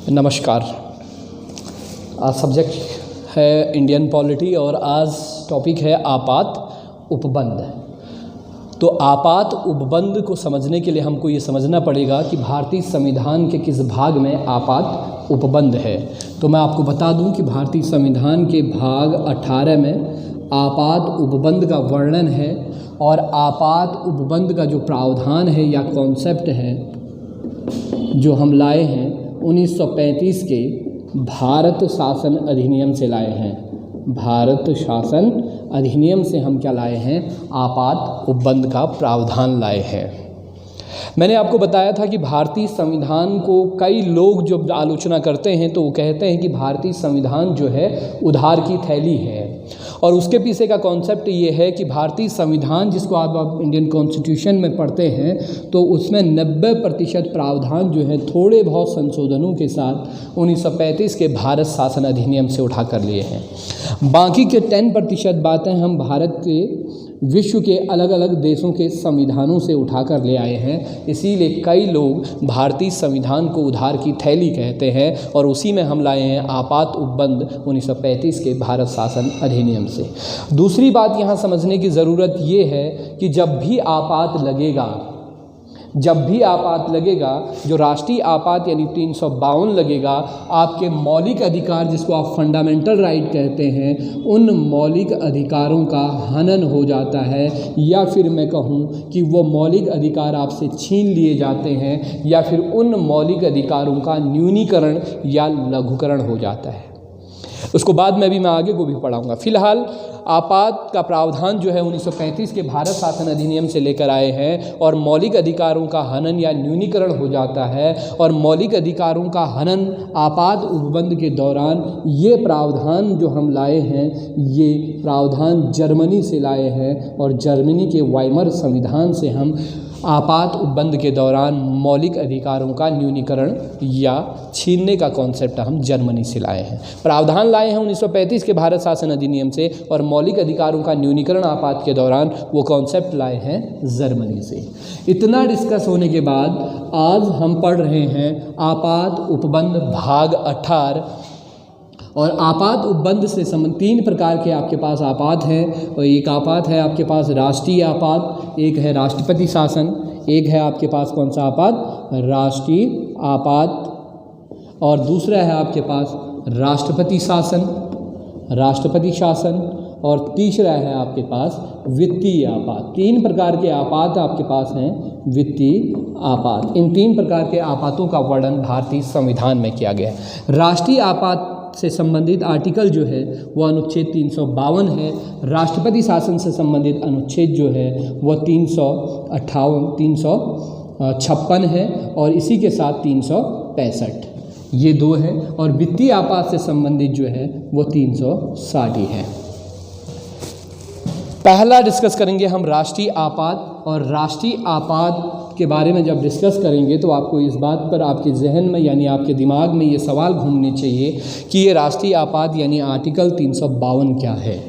नमस्कार। आज सब्जेक्ट है इंडियन पॉलिटी और आज टॉपिक है आपात उपबंध। तो आपात उपबंध को समझने के लिए हमको ये समझना पड़ेगा कि भारतीय संविधान के किस भाग में आपात उपबंध है। तो मैं आपको बता दूं कि भारतीय संविधान के भाग 18 में आपात उपबंध का वर्णन है और आपात उपबंध का जो प्रावधान है या कॉन्सेप्ट है जो हम लाए हैं 1935 के भारत शासन अधिनियम से लाए हैं। भारत शासन अधिनियम से हम क्या लाए हैं? आपात उपबंध का प्रावधान लाए हैं। मैंने आपको बताया था कि भारतीय संविधान को कई लोग जो आलोचना करते हैं तो वो कहते हैं कि भारतीय संविधान जो है उधार की थैली है और उसके पीछे का कॉन्सेप्ट ये है कि भारतीय संविधान जिसको आप इंडियन कॉन्स्टिट्यूशन में पढ़ते हैं तो उसमें 90% प्रावधान जो है थोड़े बहुत संशोधनों के साथ 1935 के भारत शासन अधिनियम से उठा कर लिए हैं। बाकी के 10% बातें हम भारत के विश्व के अलग अलग देशों के संविधानों से उठा कर ले आए हैं। इसीलिए कई लोग भारतीय संविधान को उधार की थैली कहते हैं और उसी में हम लाए हैं आपात उपबंध 1935 के भारत शासन अधिनियम से। दूसरी बात यहाँ समझने की ज़रूरत ये है कि जब भी आपात लगेगा जो राष्ट्रीय आपात यानी 352 लगेगा, आपके मौलिक अधिकार जिसको आप फंडामेंटल राइट कहते हैं उन मौलिक अधिकारों का हनन हो जाता है या फिर मैं कहूँ कि वो मौलिक अधिकार आपसे छीन लिए जाते हैं या फिर उन मौलिक अधिकारों का न्यूनीकरण या लघुकरण हो जाता है। उसको बाद में भी मैं आगे को भी पढ़ाऊँगा। फिलहाल आपात का प्रावधान जो है 1935 के भारत शासन अधिनियम से लेकर आए हैं और मौलिक अधिकारों का हनन या न्यूनीकरण हो जाता है और मौलिक अधिकारों का हनन आपात उपबंध के दौरान ये प्रावधान जो हम लाए हैं ये प्रावधान जर्मनी से लाए हैं और जर्मनी के वाइमर संविधान से हम आपात उपबंध के दौरान मौलिक अधिकारों का न्यूनीकरण या छीनने का कॉन्सेप्ट हम जर्मनी से लाए हैं। प्रावधान लाए हैं 1935 के भारत शासन अधिनियम से और मौलिक अधिकारों का न्यूनीकरण आपात के दौरान वो कॉन्सेप्ट लाए हैं जर्मनी से। इतना डिस्कस होने के बाद आज हम पढ़ रहे हैं आपात उपबंध भाग 18 और आपात उपबंध से संबंधित 3 प्रकार के आपके पास आपात हैं और एक आपात है आपके पास राष्ट्रीय आपात, एक है राष्ट्रपति शासन, एक है आपके पास कौन सा आपात? राष्ट्रीय आपात और दूसरा है आपके पास राष्ट्रपति शासन और तीसरा है आपके पास वित्तीय आपात। 3 प्रकार के आपात आपके पास हैं वित्तीय आपात। इन 3 प्रकार के आपातों का वर्णन भारतीय संविधान में किया गया है। राष्ट्रीय आपात से संबंधित आर्टिकल जो है वो अनुच्छेद 352 है। राष्ट्रपति शासन से संबंधित अनुच्छेद जो है वो 356 है और इसी के साथ 365 ये 2 है और वित्तीय आपात से संबंधित जो है वो 360 ही है। पहला डिस्कस करेंगे हम राष्ट्रीय आपात और राष्ट्रीय आपात के बारे में जब डिस्कस करेंगे तो आपको इस बात पर आपके जहन में यानी आपके दिमाग में ये सवाल घूमने चाहिए कि ये राष्ट्रीय आपात यानी आर्टिकल 352 क्या है?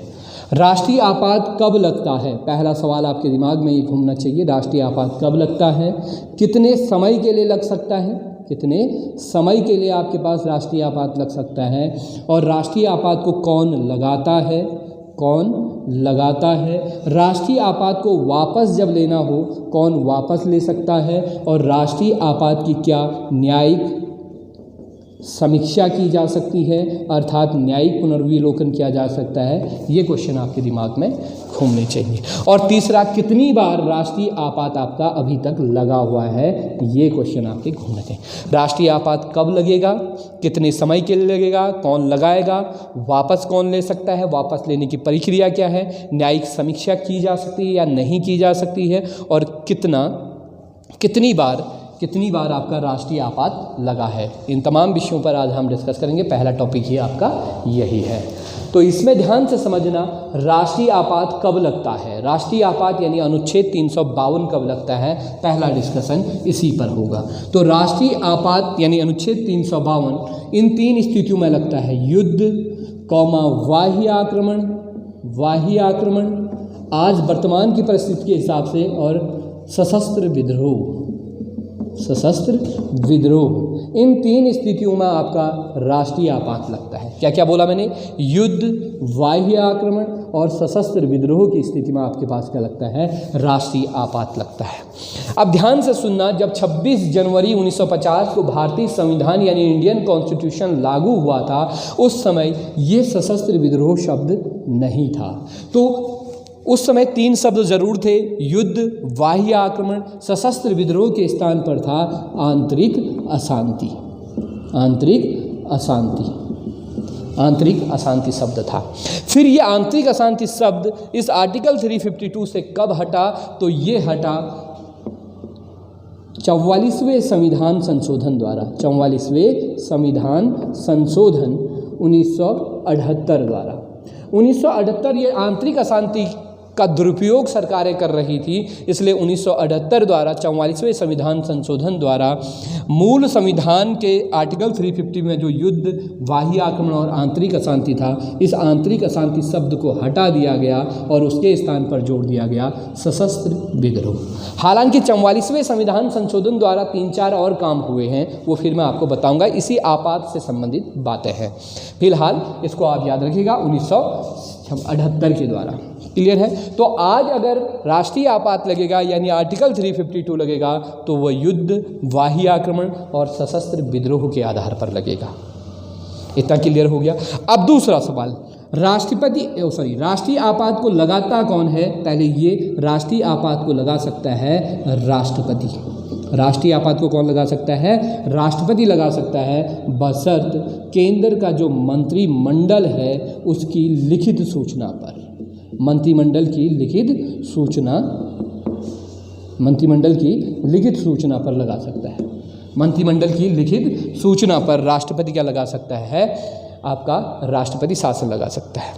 राष्ट्रीय आपात कब लगता है? पहला सवाल आपके दिमाग में ये घूमना चाहिए। राष्ट्रीय आपात कब लगता है? कितने समय के लिए लग सकता है? कितने समय के लिए आपके पास राष्ट्रीय आपात लग सकता है? और राष्ट्रीय आपात को कौन लगाता है? राष्ट्रीय आपात को वापस जब लेना हो कौन वापस ले सकता है? और राष्ट्रीय आपात की क्या न्यायिक समीक्षा की जा सकती है अर्थात न्यायिक पुनर्विलोकन किया जा सकता है? ये क्वेश्चन आपके दिमाग में घूमने चाहिए। और तीसरा, कितनी बार राष्ट्रीय आपात आपका अभी तक लगा हुआ है? ये क्वेश्चन आपके घूमने चाहिए। राष्ट्रीय आपात कब लगेगा, कितने समय के लिए लगेगा, कौन लगाएगा, वापस कौन ले सकता है, वापस लेने की प्रक्रिया क्या है, न्यायिक समीक्षा की जा सकती है या नहीं की जा सकती है और कितनी बार आपका राष्ट्रीय आपात लगा है। इन तमाम विषयों पर आज हम डिस्कस करेंगे। पहला टॉपिक ही आपका यही है। तो इसमें ध्यान से समझना राष्ट्रीय आपात कब लगता है, राष्ट्रीय आपात यानी अनुच्छेद 352 कब लगता है, पहला डिस्कशन इसी पर होगा। तो राष्ट्रीय आपात यानी अनुच्छेद 352 इन 3 स्थितियों में लगता है। युद्ध, बाह्य आक्रमण आज वर्तमान की परिस्थिति के हिसाब से और सशस्त्र विद्रोह। सशस्त्र विद्रोह। इन 3 स्थितियों में आपका राष्ट्रीय आपात लगता है। क्या क्या बोला मैंने? युद्ध, बाह्य आक्रमण और सशस्त्र विद्रोह की स्थिति में आपके पास क्या लगता है? राष्ट्रीय आपात लगता है। अब ध्यान से सुनना, जब 26 जनवरी 1950 को भारतीय संविधान यानी इंडियन कॉन्स्टिट्यूशन लागू हुआ था, उस समय ये सशस्त्र विद्रोह शब्द नहीं था। तो उस समय 3 शब्द जरूर थे, युद्ध, बाह्य आक्रमण, सशस्त्र विद्रोह के स्थान पर था आंतरिक अशांति। आंतरिक अशांति, आंतरिक अशांति शब्द था। फिर ये आंतरिक अशांति शब्द इस आर्टिकल 352 से कब हटा? तो ये हटा 44वें संविधान संशोधन द्वारा। 44वें संविधान संशोधन 1978 द्वारा। 1978 ये आंतरिक अशांति का दुरुपयोग सरकारें कर रही थी, इसलिए 1978 द्वारा 44वें संविधान संशोधन द्वारा मूल संविधान के आर्टिकल 350 में जो युद्ध, बाह्य आक्रमण और आंतरिक अशांति था, इस आंतरिक अशांति शब्द को हटा दिया गया और उसके स्थान पर जोड़ दिया गया सशस्त्र विद्रोह। हालांकि 44वें संविधान संशोधन द्वारा 3-4 और काम हुए हैं, वो फिर मैं आपको बताऊंगा। इसी आपात से संबंधित बातें हैं। फिलहाल इसको आप याद रखिएगा 1978 के द्वारा। क्लियर है? तो आज अगर राष्ट्रीय आपात लगेगा यानी आर्टिकल 352 लगेगा तो वह युद्ध, बाह्य आक्रमण और सशस्त्र विद्रोह के आधार पर लगेगा। इतना क्लियर हो गया। अब दूसरा सवाल, राष्ट्रीय आपात को लगाता कौन है? पहले ये राष्ट्रीय आपात को लगा सकता है राष्ट्रपति। राष्ट्रीय आपात को कौन लगा सकता है? राष्ट्रपति लगा सकता है, बशर्त केंद्र का जो मंत्रिमंडल है उसकी लिखित सूचना पर। मंत्रिमंडल की लिखित सूचना पर लगा सकता है। मंत्रिमंडल की लिखित सूचना पर राष्ट्रपति क्या लगा सकता है? आपका राष्ट्रपति शासन लगा सकता है।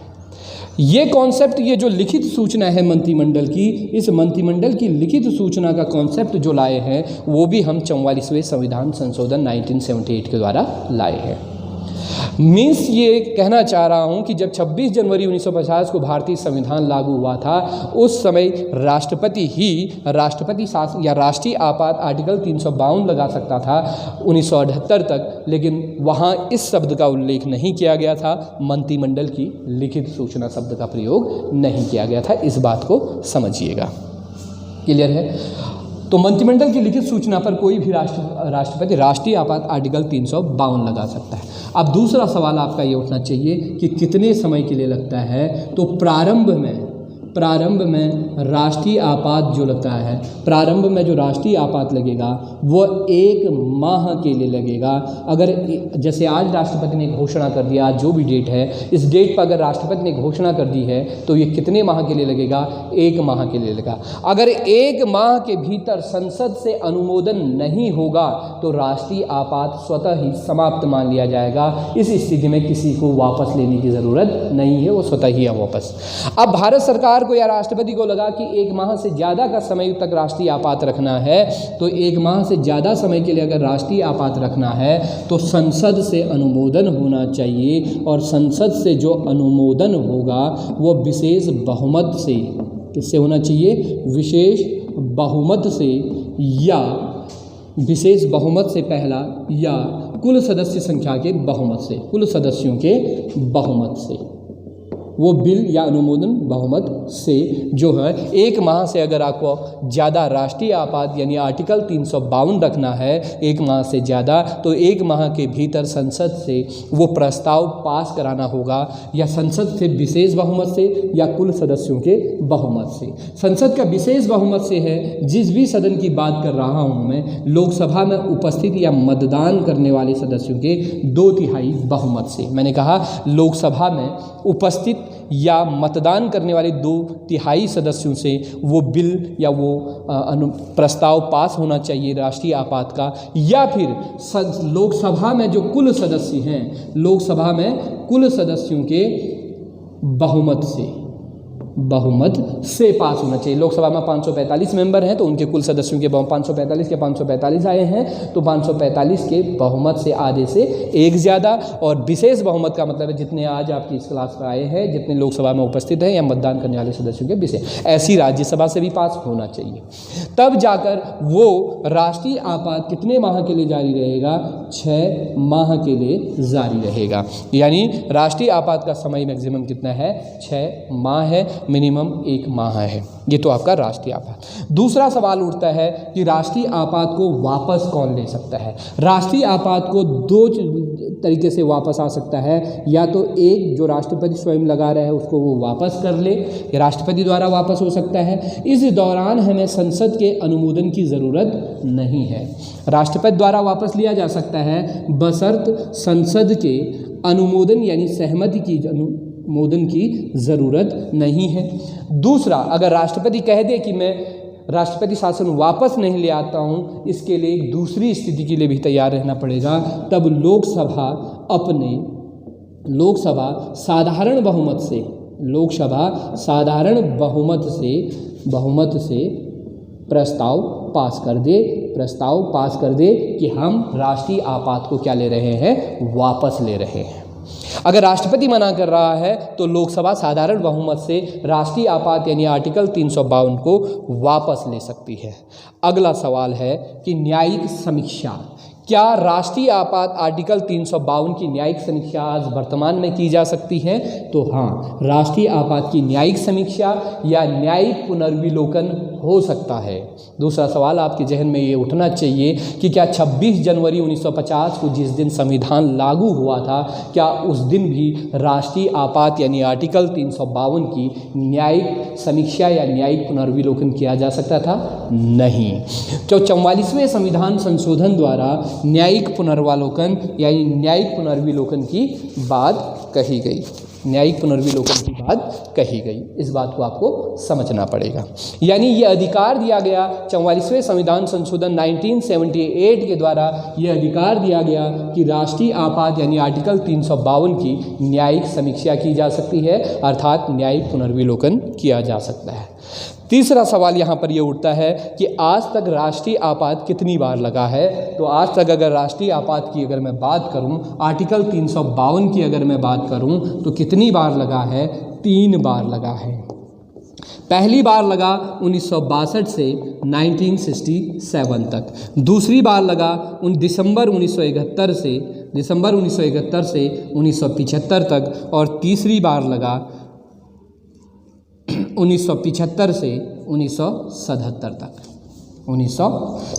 ये कॉन्सेप्ट, ये जो लिखित सूचना है मंत्रिमंडल की, इस मंत्रिमंडल की लिखित सूचना का कॉन्सेप्ट जो लाए हैं वो भी हम 44वें संविधान संशोधन 1978 के द्वारा लाए हैं। मीन्स ये कहना चाह रहा हूँ कि जब 26 जनवरी 1950 को भारतीय संविधान लागू हुआ था, उस समय राष्ट्रपति ही राष्ट्रपति शासन या राष्ट्रीय आपात आर्टिकल 352 लगा सकता था 1978 तक, लेकिन वहाँ इस शब्द का उल्लेख नहीं किया गया था, मंत्रिमंडल की लिखित सूचना शब्द का प्रयोग नहीं किया गया था। इस बात को समझिएगा। क्लियर है? तो मंत्रिमंडल की लिखित सूचना पर कोई भी राष्ट्रपति राष्ट्रीय आपात आर्टिकल 352 लगा सकता है। अब दूसरा सवाल आपका ये उठना चाहिए कि कितने समय के लिए लगता है? तो प्रारंभ में राष्ट्रीय आपात जो लगता है, प्रारंभ में जो राष्ट्रीय आपात लगेगा वो 1 माह के लिए लगेगा। अगर जैसे आज राष्ट्रपति ने घोषणा कर दिया, आज जो भी डेट है, इस डेट पर अगर राष्ट्रपति ने घोषणा कर दी है तो ये कितने माह के लिए लगेगा? 1 माह के लिए लगेगा। अगर 1 माह के भीतर संसद से अनुमोदन नहीं होगा तो राष्ट्रीय आपात स्वतः ही समाप्त मान लिया जाएगा। इस स्थिति में किसी को वापस लेने की ज़रूरत नहीं है, वो स्वतः ही वापस। अब भारत सरकार को या राष्ट्रपति को लगा कि 1 माह से ज़्यादा का समय तक राष्ट्रीय आपात रखना है, तो 1 माह से ज़्यादा समय के लिए अगर राष्ट्रीय आपात रखना है तो संसद से अनुमोदन होना चाहिए, और संसद से जो अनुमोदन होगा वो विशेष बहुमत से, किससे होना चाहिए? विशेष बहुमत से, या विशेष बहुमत से पहला, या कुल सदस्य संख्या के बहुमत से, कुल सदस्यों के बहुमत से, वो बिल या अनुमोदन बहुमत से जो है 1 माह से अगर आपको ज़्यादा राष्ट्रीय आपात यानी आर्टिकल 352 रखना है 1 माह से ज़्यादा, तो 1 माह के भीतर संसद से वो प्रस्ताव पास कराना होगा, या संसद से विशेष बहुमत से या कुल सदस्यों के बहुमत से। संसद का विशेष बहुमत से है जिस भी सदन की बात कर रहा हूँ मैं, लोकसभा में उपस्थित या मतदान करने वाले सदस्यों के 2/3 बहुमत से। मैंने कहा लोकसभा में उपस्थित या मतदान करने वाले 2/3 सदस्यों से वो बिल या वो प्रस्ताव पास होना चाहिए राष्ट्रीय आपात का, या फिर लोकसभा में जो कुल सदस्य हैं, लोकसभा में कुल सदस्यों के बहुमत से, बहुमत से पास होना चाहिए। लोकसभा में 545 मेंबर हैं तो उनके कुल सदस्यों के 545 के 545 आए हैं तो 545 के बहुमत से आधे से एक ज़्यादा, और विशेष बहुमत का मतलब है जितने आज आपकी इस क्लास में आए हैं, जितने लोकसभा में उपस्थित हैं या मतदान करने वाले सदस्यों के विशेष, ऐसी राज्यसभा से भी पास होना चाहिए। तब जाकर वो राष्ट्रीय आपात कितने माह के लिए जारी रहेगा? 6 माह के लिए जारी रहेगा। यानी राष्ट्रीय आपात का समय मैक्सिमम कितना है? 6 माह है, मिनिमम 1 माह है। ये तो आपका राष्ट्रीय आपात। दूसरा सवाल उठता है कि राष्ट्रीय आपात को वापस कौन ले सकता है? राष्ट्रीय आपात को 2 तरीके से वापस आ सकता है, या तो एक जो राष्ट्रपति स्वयं लगा रहा है उसको वो वापस कर ले, या राष्ट्रपति द्वारा वापस हो सकता है। इस दौरान हमें संसद के अनुमोदन की ज़रूरत नहीं है। राष्ट्रपति द्वारा वापस लिया जा सकता है बशर्त संसद के अनुमोदन यानी सहमति की अनुमोदन की ज़रूरत नहीं है। दूसरा, अगर राष्ट्रपति कह दे कि मैं राष्ट्रपति शासन वापस नहीं ले आता हूँ, इसके लिए एक दूसरी स्थिति के लिए भी तैयार रहना पड़ेगा। तब लोकसभा साधारण बहुमत से प्रस्ताव पास कर दे कि हम राष्ट्रीय आपात को क्या ले रहे हैं? वापस ले रहे हैं। अगर राष्ट्रपति मना कर रहा है तो लोकसभा साधारण बहुमत से राष्ट्रीय आपात यानी आर्टिकल 352 को वापस ले सकती है। अगला सवाल है कि न्यायिक समीक्षा। क्या राष्ट्रीय आपात आर्टिकल 352 की न्यायिक समीक्षा आज वर्तमान में की जा सकती है? तो हाँ, राष्ट्रीय आपात की न्यायिक समीक्षा या न्यायिक पुनर्विलोकन हो सकता है। दूसरा सवाल आपके जहन में ये उठना चाहिए कि क्या 26 जनवरी 1950 को जिस दिन संविधान लागू हुआ था, क्या उस दिन भी राष्ट्रीय आपात यानी आर्टिकल 352 की न्यायिक समीक्षा या न्यायिक पुनर्विलोकन किया जा सकता था? नहीं। तो 44वें संविधान संशोधन द्वारा न्यायिक पुनर्विलोकन यानी न्यायिक पुनर्विलोकन की बात कही गई। इस बात को आपको समझना पड़ेगा। यानी ये अधिकार दिया गया 44वें संविधान संशोधन 1978 के द्वारा ये अधिकार दिया गया कि राष्ट्रीय आपात यानी आर्टिकल 352 की न्यायिक समीक्षा की जा सकती है, अर्थात न्यायिक पुनर्विलोकन किया जा सकता है। तीसरा सवाल यहाँ पर ये उठता है कि आज तक राष्ट्रीय आपात कितनी बार लगा है? तो आज तक अगर राष्ट्रीय आपात की अगर मैं बात करूँ, आर्टिकल 352 की अगर मैं बात करूँ तो कितनी बार लगा है? 3 बार लगा है। पहली बार लगा 1962 से 1967 तक, दूसरी बार लगा दिसंबर 1971 से 1975 तक, और तीसरी बार लगा 1975 से 1977 तक।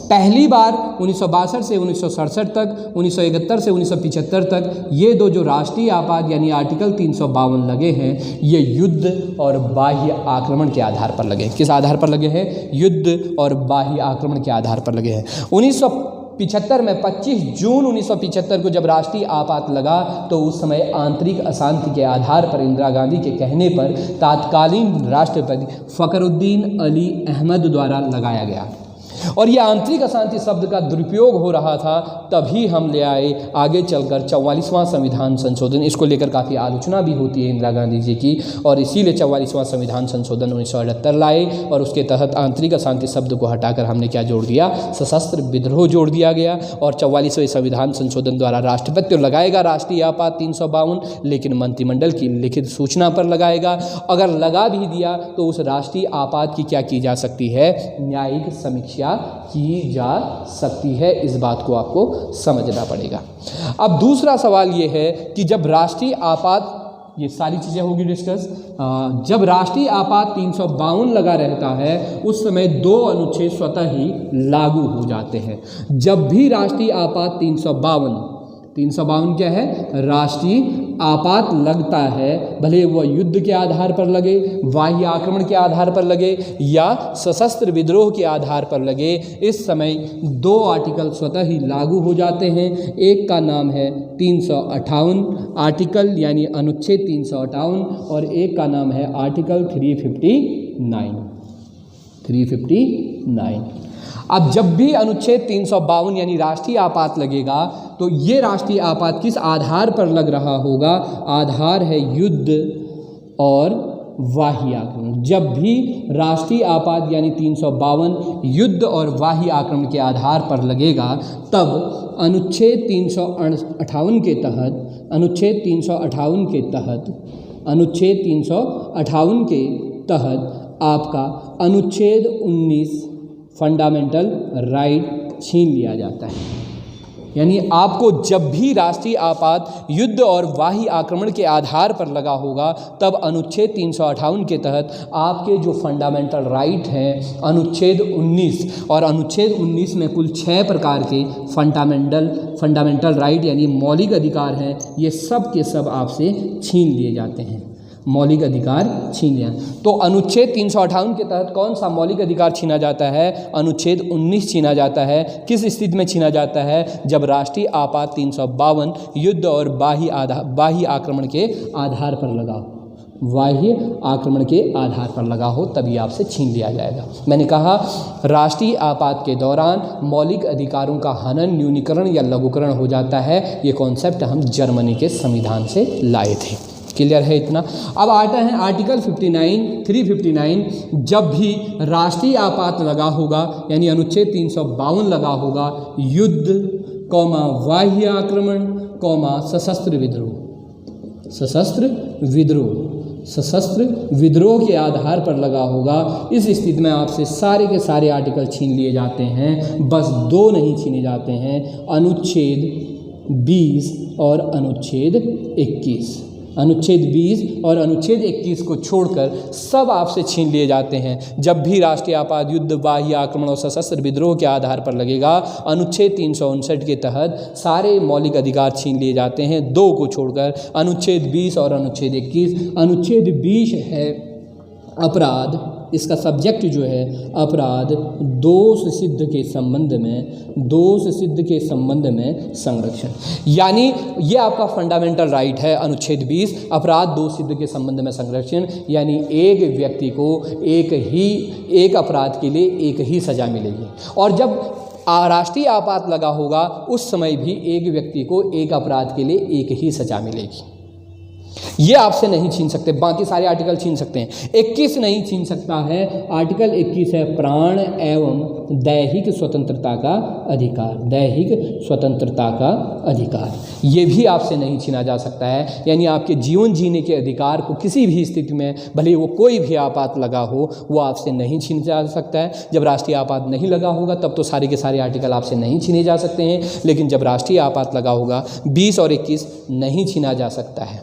पहली बार 1962 से 1967 तक, 1971 से 1975 तक, ये 2 जो राष्ट्रीय आपात यानी आर्टिकल 352 लगे हैं, ये युद्ध और बाह्य आक्रमण के आधार पर लगे। किस आधार पर लगे हैं? युद्ध और बाह्य आक्रमण के आधार पर लगे हैं। 1975 में 25 जून 1975 को जब राष्ट्रीय आपात लगा तो उस समय आंतरिक अशांति के आधार पर इंदिरा गांधी के कहने पर तत्कालीन राष्ट्रपति फखरुद्दीन अली अहमद द्वारा लगाया गया, और ये आंतरिक अशांति शब्द का दुरुपयोग हो रहा था। तभी हम ले आए आगे चलकर 44वां संविधान संशोधन। इसको लेकर काफ़ी आलोचना भी होती है इंदिरा गांधी जी की, और इसीलिए 44वां संविधान संशोधन 1978 लाए, और उसके तहत आंतरिक अशांति शब्द को हटाकर हमने क्या जोड़ दिया? सशस्त्र विद्रोह जोड़ दिया गया। और 44वें संविधान संशोधन द्वारा राष्ट्रपति तो लगाएगा राष्ट्रीय आपात 352, लेकिन मंत्रिमंडल की लिखित सूचना पर लगाएगा। अगर लगा भी दिया तो उस राष्ट्रीय आपात की क्या की जा सकती है? न्यायिक समीक्षा की जा सकती है। इस बात को आपको समझना पड़ेगा। अब दूसरा सवाल ये है कि जब राष्ट्रीय आपात, ये सारी चीज़ें होगी डिस्कस, जब राष्ट्रीय आपात 352 लगा रहता है उस समय 2 अनुच्छेद स्वतः ही लागू हो जाते हैं। जब भी राष्ट्रीय आपात 352 क्या है? राष्ट्रीय आपात लगता है, भले वह युद्ध के आधार पर लगे, बाह्य आक्रमण के आधार पर लगे या सशस्त्र विद्रोह के आधार पर लगे, इस समय 2 आर्टिकल स्वतः ही लागू हो जाते हैं। एक का नाम है 358 आर्टिकल यानी अनुच्छेद 358, और एक का नाम है आर्टिकल 359। अब जब भी अनुच्छेद 352 यानी राष्ट्रीय आपात लगेगा तो ये राष्ट्रीय आपात किस आधार पर लग रहा होगा? आधार है युद्ध और बाह्य आक्रमण। जब भी राष्ट्रीय आपात यानी 352 युद्ध और बाह्य आक्रमण के आधार पर लगेगा, तब अनुच्छेद 358 के तहत अनुच्छेद 358 के तहत आपका अनुच्छेद 19 फंडामेंटल राइट छीन लिया जाता है। यानी आपको जब भी राष्ट्रीय आपात युद्ध और बाह्य आक्रमण के आधार पर लगा होगा, तब अनुच्छेद 358 के तहत आपके जो फंडामेंटल राइट हैं, अनुच्छेद 19 और अनुच्छेद 19 में कुल 6 प्रकार के फंडामेंटल राइट यानी मौलिक अधिकार हैं, ये सब के सब आपसे छीन लिए जाते हैं। मौलिक अधिकार छीन लिया। तो अनुच्छेद 358 के तहत कौन सा मौलिक अधिकार छीना जाता है? अनुच्छेद 19 छीना जाता है। किस स्थिति में छीना जाता है? जब राष्ट्रीय आपात 352 युद्ध और बाह्य आक्रमण के आधार पर लगा हो, बाह्य आक्रमण के आधार पर लगा हो, तभी आपसे छीन लिया जाएगा। मैंने कहा राष्ट्रीय आपात के दौरान मौलिक अधिकारों का हनन, न्यूनीकरण या लघुकरण हो जाता है। ये कॉन्सेप्ट हम जर्मनी के संविधान से लाए थे। क्लियर है इतना? अब आता है आर्टिकल 359। जब भी राष्ट्रीय आपात लगा होगा यानी अनुच्छेद 352 लगा होगा, युद्ध, बाह्य आक्रमण, सशस्त्र विद्रोह के आधार पर लगा होगा, इस स्थिति में आपसे सारे के सारे आर्टिकल छीन लिए जाते हैं। बस 2 नहीं छीने जाते हैं, अनुच्छेद 20 और अनुच्छेद 21। अनुच्छेद 20 और अनुच्छेद 21 को छोड़कर सब आपसे छीन लिए जाते हैं। जब भी राष्ट्रीय आपात युद्ध, बाह्य आक्रमण और सशस्त्र विद्रोह के आधार पर लगेगा, अनुच्छेद 359 के तहत सारे मौलिक अधिकार छीन लिए जाते हैं, 2 को छोड़कर, अनुच्छेद 20 और अनुच्छेद 21। अनुच्छेद 20 है अपराध, इसका सब्जेक्ट जो है अपराध, दोष सिद्ध के संबंध में संरक्षण। यानी ये आपका फंडामेंटल राइट है अनुच्छेद 20, अपराध दोष सिद्ध के संबंध में संरक्षण। यानी एक व्यक्ति को एक अपराध के लिए एक ही सज़ा मिलेगी, और जब राष्ट्रीय आपात लगा होगा उस समय भी एक व्यक्ति को एक अपराध के लिए एक ही सज़ा मिलेगी। ये आपसे नहीं छीन सकते, बाकी सारे आर्टिकल छीन सकते हैं। 21 नहीं छीन सकता है। आर्टिकल 21 है प्राण एवं दैहिक स्वतंत्रता का अधिकार। ये भी आपसे नहीं छीना जा सकता है। यानी आपके जीवन जीने के अधिकार को किसी भी स्थिति में, भले वो कोई भी आपात लगा हो, वो आपसे नहीं छीना जा सकता है। जब राष्ट्रीय आपात नहीं लगा होगा तब तो सारे के सारे आर्टिकल आपसे नहीं छीने जा सकते हैं, लेकिन जब राष्ट्रीय आपात लगा होगा 20 और 21 नहीं छीना जा सकता है।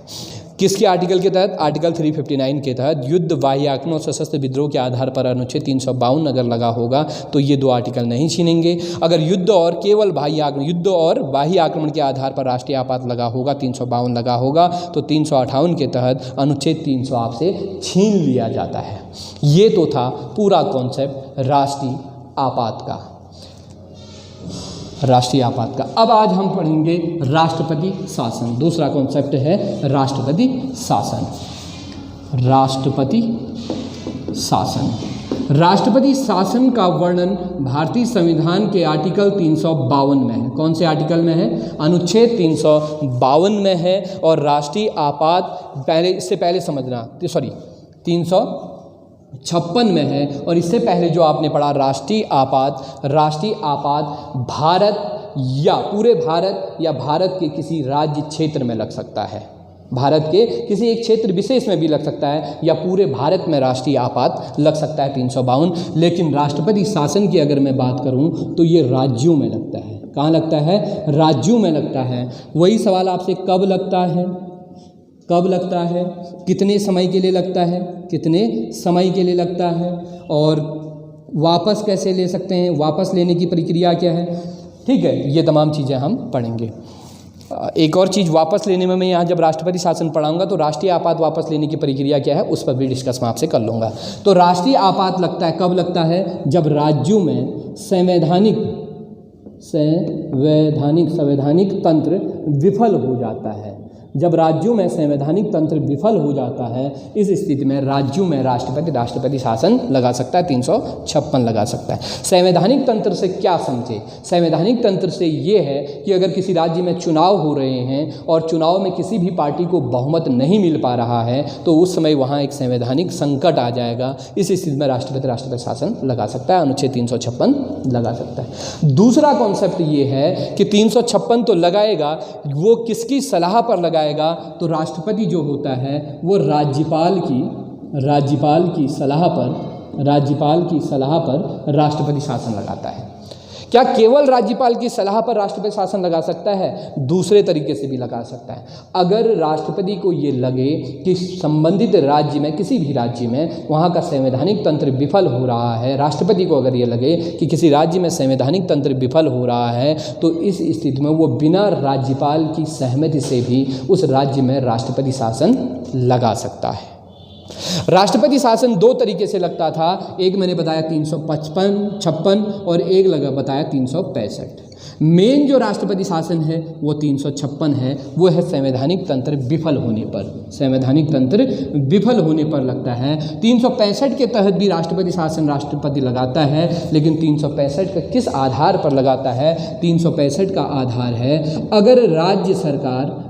किसके आर्टिकल के तहत? आर्टिकल 359 के तहत युद्ध, बाह्य आक्रमण और सशस्त्र विद्रोह के आधार पर अनुच्छेद 352 अगर लगा होगा तो ये 2 आर्टिकल नहीं छीनेंगे। अगर युद्ध और बाह्य आक्रमण के आधार पर राष्ट्रीय आपात लगा होगा, 352 लगा होगा, तो 358 के तहत अनुच्छेद 300 आपसे छीन लिया जाता है। ये तो था पूरा कॉन्सेप्ट राष्ट्रीय आपात का। अब आज हम पढ़ेंगे राष्ट्रपति शासन। दूसरा कॉन्सेप्ट है राष्ट्रपति शासन। राष्ट्रपति शासन का वर्णन भारतीय संविधान के आर्टिकल 352 में है। कौन से आर्टिकल में है? अनुच्छेद 352 में है। और राष्ट्रीय आपात इससे पहले समझना, 356 में है। और इससे पहले जो आपने पढ़ा राष्ट्रीय आपात भारत या पूरे भारत या भारत के किसी राज्य क्षेत्र में लग सकता है, भारत के किसी एक क्षेत्र विशेष में भी लग सकता है, या पूरे भारत में राष्ट्रीय आपात लग सकता है 352। लेकिन राष्ट्रपति शासन की अगर मैं बात करूं तो ये राज्यों में लगता है। कहाँ लगता है? राज्यों में लगता है। वही सवाल आपसे कब लगता है, कितने समय के लिए लगता है, और वापस कैसे ले सकते हैं, वापस लेने की प्रक्रिया क्या है। ठीक है, ये तमाम चीज़ें हम पढ़ेंगे। एक और चीज़ वापस लेने में, मैं यहाँ जब राष्ट्रपति शासन पढ़ाऊंगा तो राष्ट्रीय आपात वापस लेने की प्रक्रिया क्या है उस पर भी डिस्कस मैं आपसे कर लूँगा। तो राष्ट्रीय आपात लगता है, कब लगता है? जब राज्यों में संवैधानिक तंत्र विफल हो जाता है। जब राज्यों में संवैधानिक तंत्र विफल हो जाता है, इस स्थिति में राज्यों में राष्ट्रपति शासन लगा सकता है, 356 लगा सकता है। संवैधानिक तंत्र से क्या समझे? संवैधानिक तंत्र से ये है कि अगर किसी राज्य में चुनाव हो रहे हैं और चुनाव में किसी भी पार्टी को बहुमत नहीं मिल पा रहा है, तो उस समय वहाँ एक संवैधानिक संकट आ जाएगा। इस स्थिति में राष्ट्रपति शासन लगा सकता है, अनुच्छेद 356 लगा सकता है। दूसरा कॉन्सेप्ट ये है कि 356 तो लगाएगा, वो किसकी सलाह पर लगाएगा? तो राष्ट्रपति जो होता है वो राज्यपाल की सलाह पर राष्ट्रपति शासन लगाता है। क्या केवल राज्यपाल की सलाह पर राष्ट्रपति शासन लगा सकता है? दूसरे तरीके से भी लगा सकता है। अगर राष्ट्रपति को ये लगे कि संबंधित राज्य में, किसी भी राज्य में वहाँ का संवैधानिक तंत्र विफल हो रहा है, राष्ट्रपति को अगर ये लगे कि किसी राज्य में संवैधानिक तंत्र विफल हो रहा है, तो इस स्थिति में वो बिना राज्यपाल की सहमति से भी उस राज्य में राष्ट्रपति शासन लगा सकता है। राष्ट्रपति शासन दो तरीके से लगता था, एक मैंने बताया 356 और एक बताया 365। मेन जो राष्ट्रपति शासन है वो 356 है, वो है संवैधानिक तंत्र विफल होने पर लगता है। 365 के तहत भी राष्ट्रपति शासन राष्ट्रपति लगाता है, लेकिन 365 का किस आधार पर लगाता है? 365 का आधार है अगर राज्य सरकार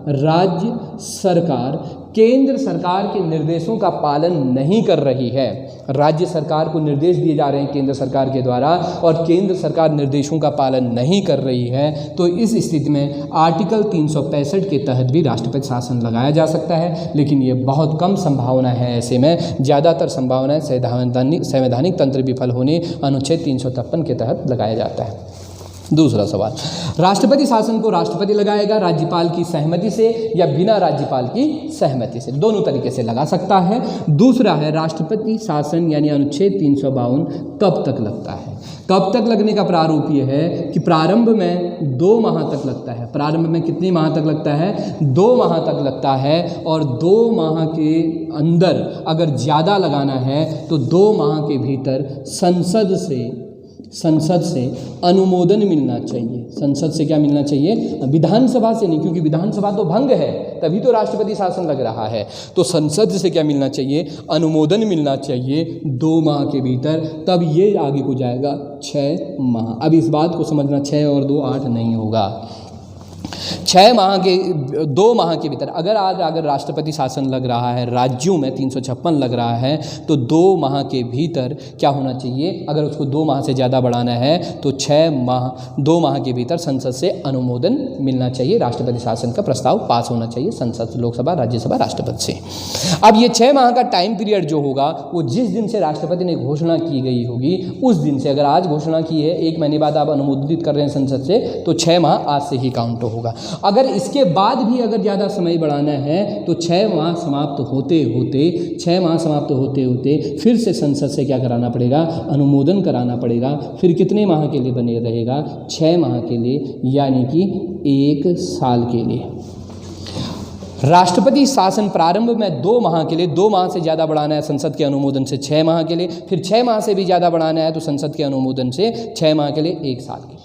केंद्र सरकार के निर्देशों का पालन नहीं कर रही है, राज्य सरकार को निर्देश दिए जा रहे हैं केंद्र सरकार के द्वारा और केंद्र सरकार निर्देशों का पालन नहीं कर रही है, तो इस स्थिति में आर्टिकल 365 के तहत भी राष्ट्रपति शासन लगाया जा सकता है। लेकिन ये बहुत कम संभावना है, ऐसे में ज़्यादातर संभावना संवैधानिक तंत्र विफल होने अनुच्छेद 353 के तहत लगाया जाता है। दूसरा सवाल, राष्ट्रपति शासन को राष्ट्रपति लगाएगा राज्यपाल की सहमति से या बिना राज्यपाल की सहमति से? दोनों तरीके से लगा सकता है। दूसरा है राष्ट्रपति शासन यानी अनुच्छेद 352 कब तक लगता है? कब तक लगने का प्रारूप ये है कि प्रारंभ में 2 माह तक लगता है। प्रारंभ में कितने माह तक लगता है? 2 माह तक लगता है, और 2 माह के अंदर अगर ज़्यादा लगाना है तो 2 माह के भीतर संसद से अनुमोदन मिलना चाहिए। संसद से क्या मिलना चाहिए? विधानसभा से नहीं, क्योंकि विधानसभा तो भंग है, तभी तो राष्ट्रपति शासन लग रहा है। तो संसद से क्या मिलना चाहिए? अनुमोदन मिलना चाहिए 2 माह के भीतर, तब ये आगे को जाएगा 6 माह। अब इस बात को समझना, 6 और 2 8 नहीं होगा। 2 माह के भीतर अगर राष्ट्रपति शासन लग रहा है, राज्यों में 356 लग रहा है, तो 2 माह के भीतर क्या होना चाहिए? अगर उसको 2 माह से ज़्यादा बढ़ाना है तो 2 माह के भीतर संसद से अनुमोदन मिलना चाहिए। राष्ट्रपति शासन का प्रस्ताव पास होना चाहिए संसद, लोकसभा, राज्यसभा, राष्ट्रपति से। अब ये 6 माह का टाइम पीरियड जो होगा वो जिस दिन से राष्ट्रपति ने घोषणा की गई होगी उस दिन से, अगर आज घोषणा की है 1 महीने बाद आप अनुमोदित कर रहे हैं संसद से, तो 6 माह आज से ही काउंट होगा। अगर इसके बाद भी अगर ज़्यादा समय बढ़ाना है तो 6 माह समाप्त होते होते फिर से संसद से क्या कराना पड़ेगा? अनुमोदन कराना पड़ेगा। फिर कितने माह के लिए बने रहेगा? 6 माह के लिए, यानी कि 1 साल के लिए। राष्ट्रपति शासन प्रारंभ में 2 माह के लिए, 2 माह से ज़्यादा बढ़ाना है संसद के अनुमोदन से 6 माह के लिए, फिर 6 माह से भी ज़्यादा बढ़ाना है तो संसद के अनुमोदन से 6 माह के लिए 1 साल के लिए।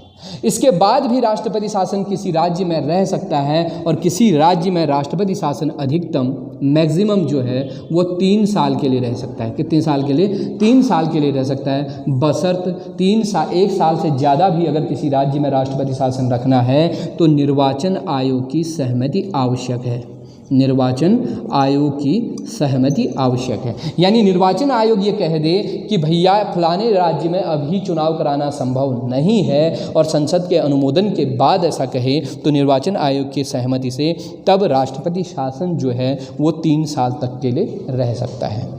इसके बाद भी राष्ट्रपति शासन किसी राज्य में रह सकता है, और किसी राज्य में राष्ट्रपति शासन अधिकतम मैक्सिमम जो है वो 3 साल के लिए रह सकता है। कितने साल के लिए? 3 साल के लिए रह सकता है, बशर्त 1 साल से ज़्यादा भी अगर किसी राज्य में राष्ट्रपति शासन रखना है तो निर्वाचन आयोग की सहमति आवश्यक है। निर्वाचन आयोग की सहमति आवश्यक है। यानी निर्वाचन आयोग ये कह दे कि भैया फलाने राज्य में अभी चुनाव कराना संभव नहीं है, और संसद के अनुमोदन के बाद ऐसा कहे, तो निर्वाचन आयोग की सहमति से तब राष्ट्रपति शासन जो है वो 3 साल तक के लिए रह सकता है।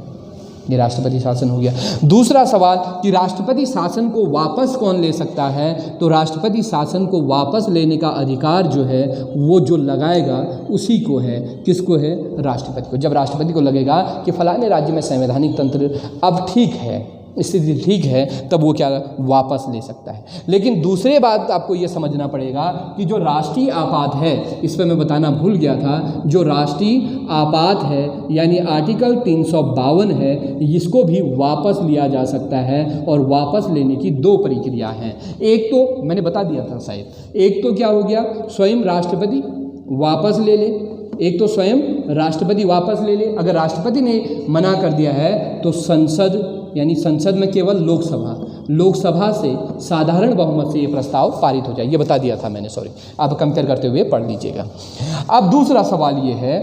ये राष्ट्रपति शासन हो गया। दूसरा सवाल कि राष्ट्रपति शासन को वापस कौन ले सकता है? तो राष्ट्रपति शासन को वापस लेने का अधिकार जो है वो जो लगाएगा उसी को है। किसको है? राष्ट्रपति को। जब राष्ट्रपति को लगेगा कि फलाने राज्य में संवैधानिक तंत्र अब ठीक है, स्थिति ठीक है, तब वो क्या वापस ले सकता है। लेकिन दूसरी बात आपको ये समझना पड़ेगा कि जो राष्ट्रीय आपात है, इस पर मैं बताना भूल गया था, जो राष्ट्रीय आपात है यानी आर्टिकल 352 है, इसको भी वापस लिया जा सकता है, और वापस लेने की 2 प्रक्रिया हैं। एक तो मैंने बता दिया था शायद, एक तो क्या हो गया, स्वयं राष्ट्रपति वापस ले ले, एक तो स्वयं राष्ट्रपति वापस ले ले, अगर राष्ट्रपति ने मना कर दिया है तो संसद, यानी संसद में केवल लोकसभा से साधारण बहुमत से ये प्रस्ताव पारित हो जाए। ये बता दिया था मैंने, सॉरी, आप कंपेयर करते हुए पढ़ लीजिएगा। अब दूसरा सवाल ये है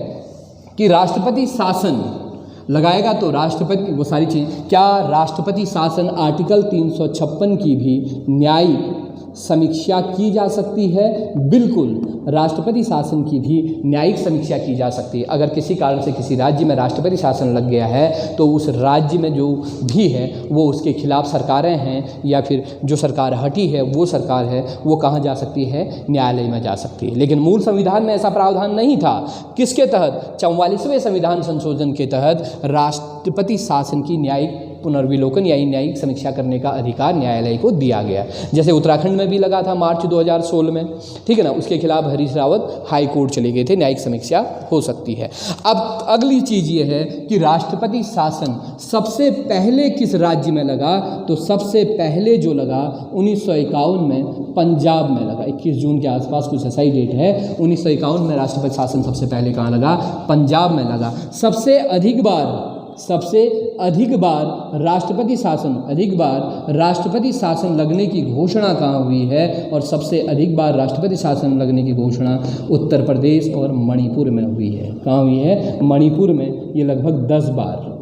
कि राष्ट्रपति शासन लगाएगा तो राष्ट्रपति, वो सारी चीज़, क्या राष्ट्रपति शासन आर्टिकल 356 की भी न्यायिक समीक्षा की जा सकती है? बिल्कुल, राष्ट्रपति शासन की भी न्यायिक समीक्षा की जा सकती है। अगर किसी कारण से किसी राज्य में राष्ट्रपति शासन लग गया है तो उस राज्य में जो भी है वो उसके खिलाफ सरकारें हैं या फिर जो सरकार हटी है वो सरकार है, वो कहाँ जा सकती है? न्यायालय में जा सकती है। लेकिन मूल संविधान में ऐसा प्रावधान नहीं था। किसके तहत? 44वें संविधान संशोधन के तहत राष्ट्रपति शासन की न्यायिक पुनर्विलोकन या न्यायिक समीक्षा करने का अधिकार न्यायालय को दिया गया। जैसे उत्तराखंड में भी लगा था मार्च 2016 में, ठीक है ना, उसके खिलाफ हरीश रावत हाई कोर्ट चले गए थे, न्यायिक समीक्षा हो सकती है। अब अगली चीज़ ये है कि राष्ट्रपति शासन सबसे पहले किस राज्य में लगा? तो सबसे पहले जो लगा 1951 में पंजाब में लगा। 21 जून के आसपास कुछ ऐसा ही डेट है। 1951 में राष्ट्रपति शासन सबसे पहले कहाँ लगा? पंजाब में लगा। सबसे अधिक बार राष्ट्रपति शासन लगने की घोषणा कहाँ हुई है? और सबसे अधिक बार राष्ट्रपति शासन लगने की घोषणा उत्तर प्रदेश और मणिपुर में हुई है। कहाँ हुई है? मणिपुर में। ये लगभग 10 बार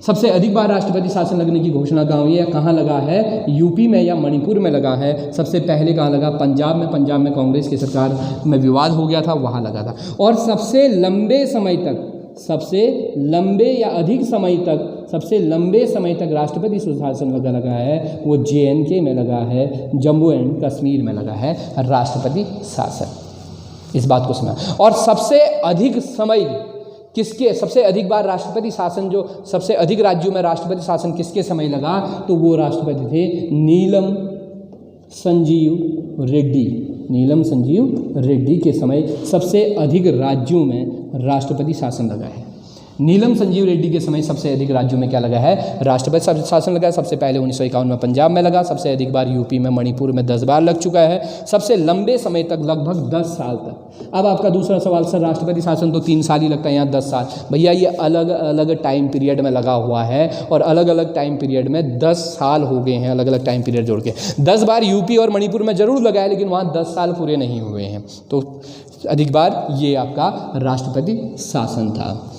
सबसे अधिक बार राष्ट्रपति शासन लगने की घोषणा कहाँ हुई है? कहाँ लगा है? यूपी में या मणिपुर में लगा है। सबसे पहले कहाँ लगा? पंजाब में। पंजाब में कांग्रेस की सरकार में विवाद हो गया था, वहाँ लगा था। और सबसे लंबे समय तक राष्ट्रपति शासन लगा है वो JNK में लगा है, जम्मू एंड कश्मीर में लगा है राष्ट्रपति शासन। इस बात को समझ। और सबसे अधिक बार राष्ट्रपति शासन, जो सबसे अधिक राज्यों में राष्ट्रपति शासन किसके समय लगा? तो वो राष्ट्रपति थे नीलम संजीव रेड्डी के समय सबसे अधिक राज्यों में राष्ट्रपति शासन लगा है। नीलम संजीव रेड्डी के समय सबसे अधिक राज्यों में क्या लगा है? राष्ट्रपति शासन लगा है। सबसे पहले 1951 में पंजाब में लगा, सबसे अधिक बार यूपी में, मणिपुर में 10 बार लग चुका है, सबसे लंबे समय तक लगभग 10 साल तक। अब आपका दूसरा सवाल, सर राष्ट्रपति शासन तो 3 साल ही लगता है, यहाँ 10 साल। भैया ये अलग अलग टाइम पीरियड में लगा हुआ है और अलग अलग टाइम पीरियड में 10 साल हो गए हैं, अलग अलग टाइम पीरियड जोड़ के। 10 बार यूपी और मणिपुर में जरूर लगा है, लेकिन वहाँ 10 साल पूरे नहीं हुए हैं। तो अधिक बार ये आपका राष्ट्रपति शासन था।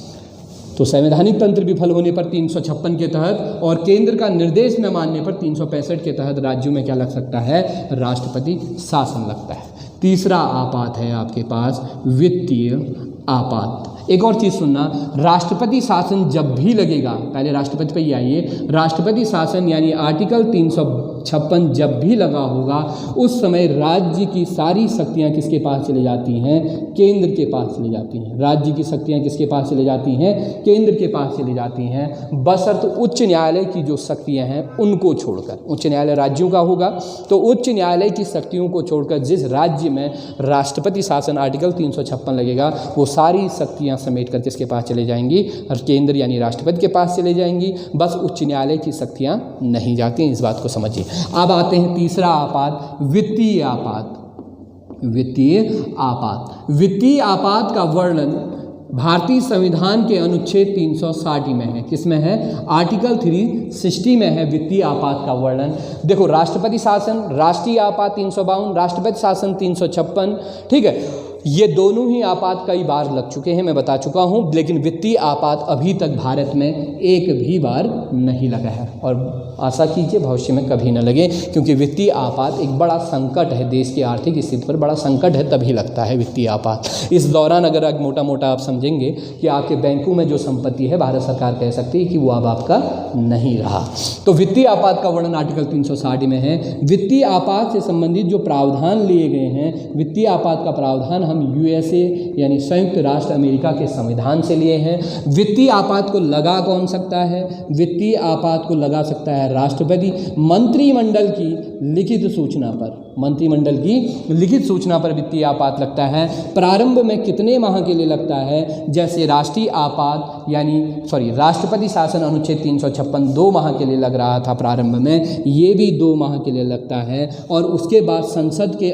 तो संवैधानिक तंत्र विफल होने पर 356 के तहत और केंद्र का निर्देश न मानने पर 365 के तहत राज्यों में क्या लग सकता है? राष्ट्रपति शासन लगता है। तीसरा आपात है आपके पास वित्तीय आपात। एक और चीज़ सुनना, राष्ट्रपति शासन जब भी लगेगा, पहले राष्ट्रपति पे ही आइए, राष्ट्रपति शासन यानी आर्टिकल 356 जब भी लगा होगा उस समय राज्य की सारी शक्तियां किसके पास चली जाती हैं? केंद्र के पास चली जाती हैं। राज्य की शक्तियां किसके पास चली जाती हैं? केंद्र के पास चली जाती हैं, बशर्ते उच्च न्यायालय की जो शक्तियां हैं उनको छोड़कर। उच्च न्यायालय राज्यों का होगा तो उच्च न्यायालय की शक्तियों को छोड़कर जिस राज्य में राष्ट्रपति शासन आर्टिकल 356 लगेगा वो सारी शक्तियां समेट कर किसके पास चले जाएंगी? और केंद्र यानी राष्ट्रपति के पास चले जाएंगी। बस उच्च न्यायालय की शक्तियां नहीं जाती हैं, इस बात को समझिए। अब आते हैं तीसरा आपात, वित्तीय आपात का वर्णन भारतीय संविधान के अनुच्छेद 360 में है। किसमें है? आर्टिकल 360 में है वित्तीय आपात का वर्णन। देखो, राष्ट्रपति शासन, राष्ट्रीय आपात 352, राष्ट्रपति शासन 356, ठीक है, ये दोनों ही आपात कई बार लग चुके हैं, मैं बता चुका हूँ, लेकिन वित्तीय आपात अभी तक भारत में एक भी बार नहीं लगा है और आशा कीजिए भविष्य में कभी न लगे, क्योंकि वित्तीय आपात एक बड़ा संकट है, देश की आर्थिक स्थिति पर बड़ा संकट है, तभी लगता है वित्तीय आपात। इस दौरान अगर मोटा मोटा आप समझेंगे कि आपके बैंकों में जो संपत्ति है भारत सरकार कह सकती है कि वो अब आपका नहीं रहा। तो वित्तीय आपात का वर्णन आर्टिकल 360 में है। वित्तीय आपात से संबंधित जो प्रावधान लिए गए हैं, वित्तीय आपात का प्रावधान हम USA यानी संयुक्त राष्ट्र अमेरिका के संविधान से लिए हैं। वित्तीय आपात को लगा कौन सकता है? वित्तीय आपात को लगा सकता है राष्ट्रपति मंत्रिमंडल की लिखित सूचना पर। मंत्रिमंडल की लिखित सूचना पर वित्तीय आपात लगता है। प्रारंभ में कितने माह के लिए लगता है? जैसे राष्ट्रीय आपात राष्ट्रपति शासन अनुच्छेद 356 2 माह के लिए लग रहा था प्रारंभ में, ये भी 2 माह के लिए लगता है। और उसके बाद संसद का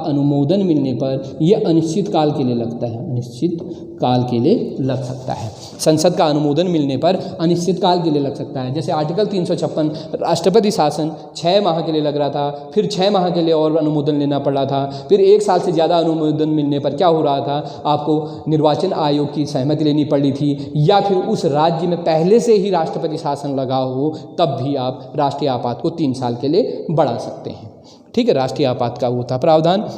अनुमोदन मिलने पर यह अनिश्चित काल के लिए लगता है, अनिश्चित काल के लिए लग सकता है। संसद का अनुमोदन मिलने पर अनिश्चित काल के लिए लग सकता है। जैसे आर्टिकल 356 राष्ट्रपति शासन 6 माह के लिए लग रहा था, फिर 6 माह के लिए और अनुमोदन लेना पड़ रहा था, फिर 1 साल से ज़्यादा अनुमोदन मिलने पर क्या हो रहा था, आपको निर्वाचन आयोग की सहमति लेनी पड़ रही थी, या फिर उस राज्य में पहले से ही राष्ट्रपति शासन लगा हो, तब भी आप राष्ट्रीय आपात को 3 साल के लिए बढ़ा सकते हैं। ठीक है, राष्ट्रीय आपात का वो था प्रावधान।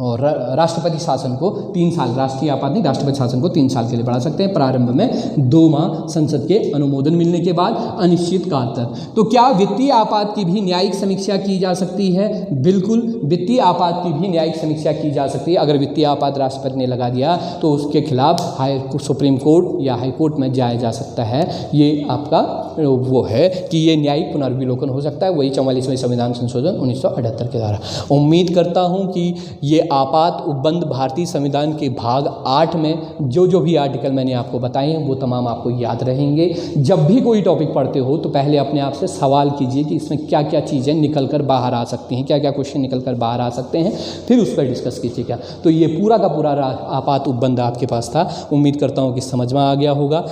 और राष्ट्रपति शासन को 3 साल, राष्ट्रीय आपात नहीं, राष्ट्रपति शासन को 3 साल के लिए बढ़ा सकते हैं। प्रारंभ में 2 माह संसद के अनुमोदन मिलने के बाद अनिश्चित काल तक। तो क्या वित्तीय आपात की भी न्यायिक समीक्षा की जा सकती है? बिल्कुल, वित्तीय आपात की भी न्यायिक समीक्षा की जा सकती है। अगर वित्तीय आपात राष्ट्रपति ने लगा दिया तो उसके खिलाफ सुप्रीम कोर्ट या हाई कोर्ट में जाया जा सकता है। ये आपका वो है कि ये न्यायिक पुनर्विलोकन हो सकता है, वही 44वें संविधान संशोधन 1978 के द्वारा। उम्मीद करता हूँ कि ये आपात उपबंध भारतीय संविधान के भाग 8 में जो भी आर्टिकल मैंने आपको बताए हैं वो तमाम आपको याद रहेंगे। जब भी कोई टॉपिक पढ़ते हो तो पहले अपने आप से सवाल कीजिए कि इसमें क्या क्या चीज़ें निकल कर बाहर आ सकती हैं, क्या क्या क्वेश्चन निकल कर बाहर आ सकते हैं, फिर उस पर डिस्कस कीजिए। क्या तो ये पूरा का पूरा आपात उपबंध आपके पास था। उम्मीद करता हूँ कि समझ में आ गया होगा।